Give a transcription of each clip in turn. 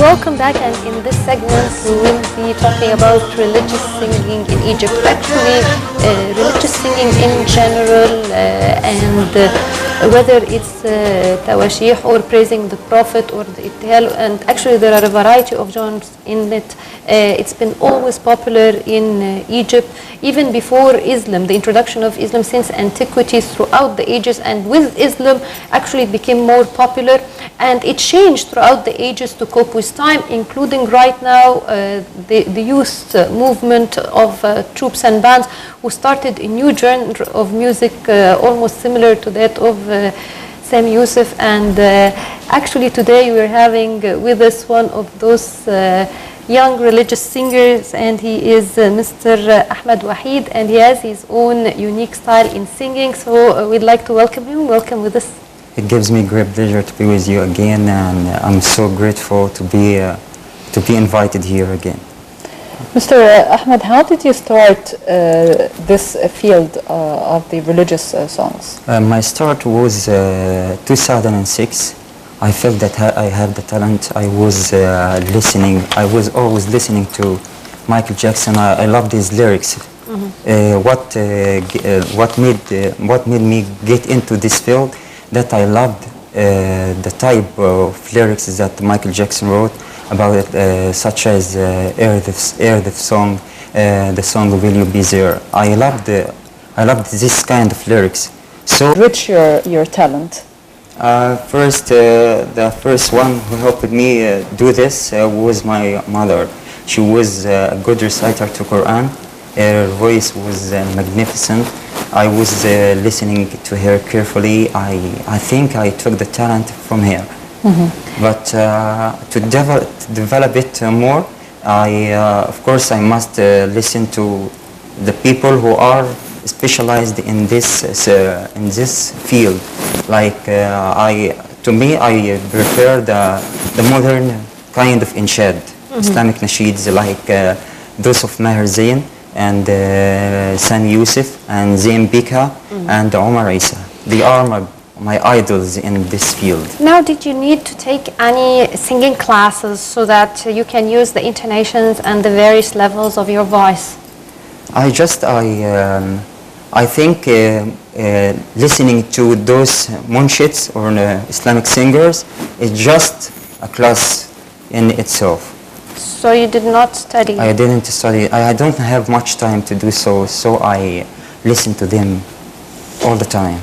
welcome back, and in this segment we will be talking about religious singing in Egypt. Actually, religious singing in general, and whether it's tawashih or praising the Prophet or the ibtihal, and actually there are a variety of genres in it. It's been always popular in Egypt, even before Islam, the introduction of Islam, since antiquity, throughout the ages, and with Islam actually it became more popular, and it changed throughout the ages to cope with time, including right now the youth movement of troops and bands who started a new genre of music almost similar to that of Sami Yusuf. And actually today we're having with us one of those young religious singers, and he is Mr. Ahmed Waheed, and he has his own unique style in singing. So we'd like to welcome him. Welcome with us. It gives me great pleasure to be with you again, and I'm so grateful to be invited here again. Mr. Ahmed, how did you start this field of the religious songs? My start was 2006. I felt that I have the talent. I was always listening to Michael Jackson. I loved his lyrics. Mm-hmm. What made me get into this field, that I loved the type of lyrics that Michael Jackson wrote about it, such as Earth song, the song Will You Be There. I loved this kind of lyrics. So Enrich your talent. The first one who helped me do this was my mother. She was a good reciter to Quran. Her voice was magnificent. I was listening to her carefully. I think I took the talent from her. Mm-hmm. But to develop it more, of course I must listen to the people who are specialized in this field. Like to me, I prefer the modern kind of inshad, mm-hmm. Islamic nasheeds, like those of Maher Zain and Sami Yusuf and Zain Bika, mm-hmm. and Omar Isa. They are my idols in this field. Now, did you need to take any singing classes so that you can use the intonations and the various levels of your voice? I think listening to those munshids or Islamic singers is just a class in itself. So you did not study? I didn't study. I don't have much time to do so, so I listen to them all the time.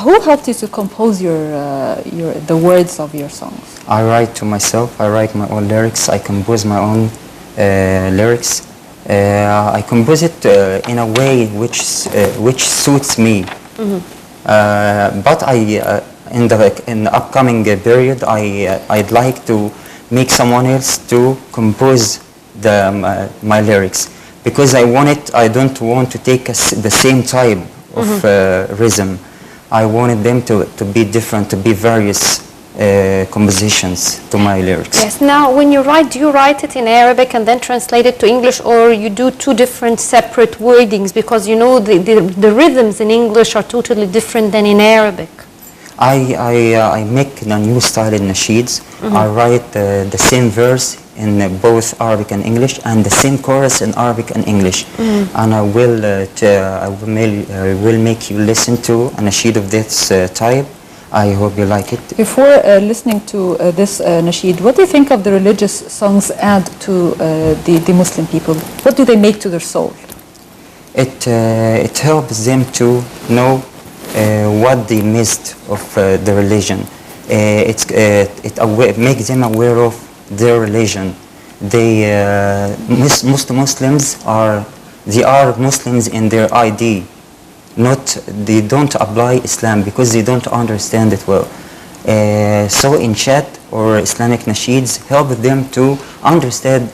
Who helped you to compose the words of your songs? I write to myself. I write my own lyrics. I compose my own lyrics. I compose it in a way which suits me. Mm-hmm. But in the upcoming period, I'd like to make someone else to compose my lyrics, because I don't want to take the same type of mm-hmm. Rhythm. I wanted them to be different, to be various compositions to my lyrics. Yes. Now, when you write, do you write it in Arabic and then translate it to English, or you do two different separate wordings? Because you know the rhythms in English are totally different than in Arabic. I make a new style in nasheeds. Mm-hmm. I write the same verse in both Arabic and English, and the same chorus in Arabic and English. Mm-hmm. And I will make you listen to a nasheed of this type. I hope you like it. Before listening to this nasheed, what do you think of the religious songs add to the Muslim people? What do they make to their soul? It helps them to know what they missed of the religion. It makes them aware of their religion. Most Muslims are Muslims in their ID. They don't apply Islam because they don't understand it well. So in chat or Islamic nasheeds help them to understand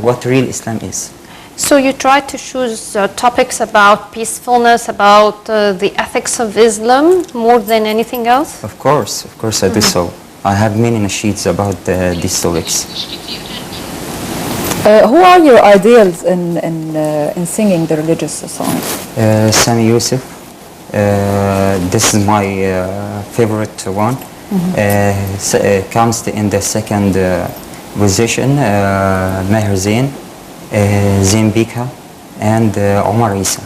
what real Islam is. So you try to choose topics about peacefulness, about the ethics of Islam more than anything else? Of course I do so. I have many nasheeds about these topics. Who are your ideals in singing the religious songs? Sami Yusuf. This is my favorite one. Comes in the second position, Maher Zain, Zain Bika, and Omar Isa.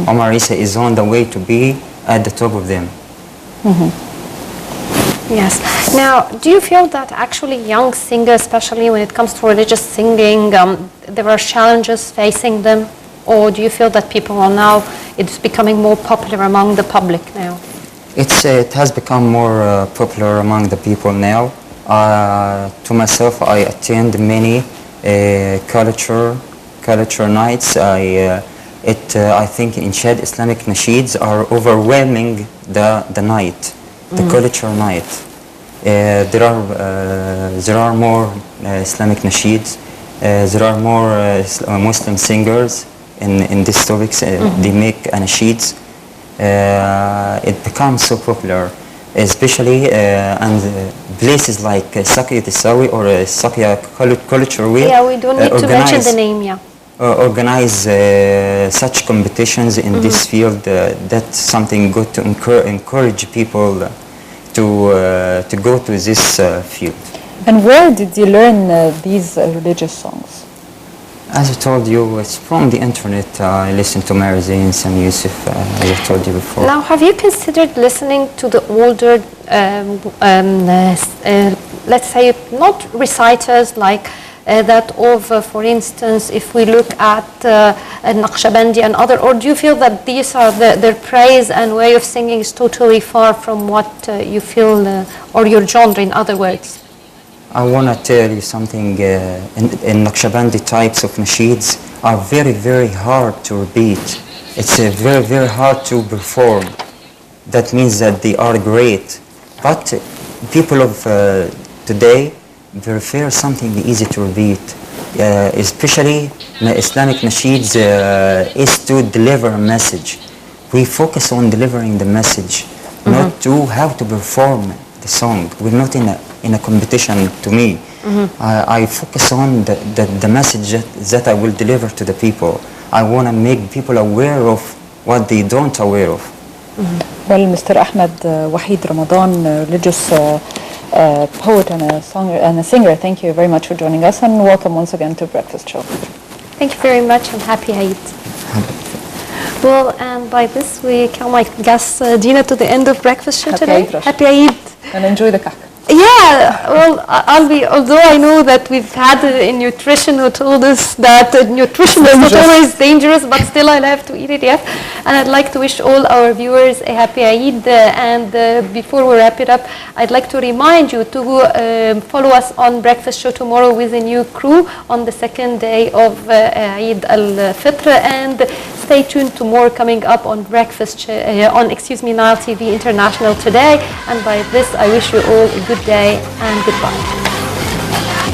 Omar Isa is on the way to be at the top of them. Yes. Now, do you feel that actually young singers, especially when it comes to religious singing, there are challenges facing them? Or do you feel that people are now, it's becoming more popular among the public now? It has become more popular among the people now. To myself, I attend many culture nights. I think Inshad Islamic nasheeds are overwhelming the night, the culture night. There are more Islamic nasheeds. There are more Muslim singers in these topics. They make nasheeds. It becomes so popular, especially and places like Sakia Tisawi or Sakia Culture Week. Yeah, we don't need to mention the name, yeah. Organize such competitions in this field. That's something good to encourage people to go to this field. And where did you learn these religious songs? As I told you, it's from the internet. I listen to Maher Zain, Sam Yusuf, as I told you before. Now, have you considered listening to the older, let's say, not reciters like that of, for instance, if we look at Naqshbandi and other, or do you feel that these are their praise and way of singing is totally far from what you feel, or your genre, in other words? I want to tell you something. In Naqshbandi types of nasheeds are very, very hard to repeat. It's very, very hard to perform. That means that they are great. But people of today prefer something easy to repeat. Especially Islamic nasheeds is to deliver a message. We focus on delivering the message, not to how to perform the song. We're not in a competition to me. I focus on the message that I will deliver to the people. I want to make people aware of what they don't aware of. Well, Mr. Ahmed Waheed Ramadan, religious poet and a singer, thank you very much for joining us, and welcome once again to Breakfast Show. Thank you very much, and happy Eid. Well, and by this we come, I guess, Dina, to the end of Breakfast Show today. Happy Eid. And enjoy the kak. Yeah, well, although I know that we've had a nutrition who told us that nutrition is not always dangerous, but still I'll have to eat it, yeah. And I'd like to wish all our viewers a happy Eid. And before we wrap it up, I'd like to remind you to follow us on Breakfast Show tomorrow with a new crew on the second day of Eid al-Fitr. And stay tuned to more coming up on Nile TV International today. And by this, I wish you all a good day and goodbye.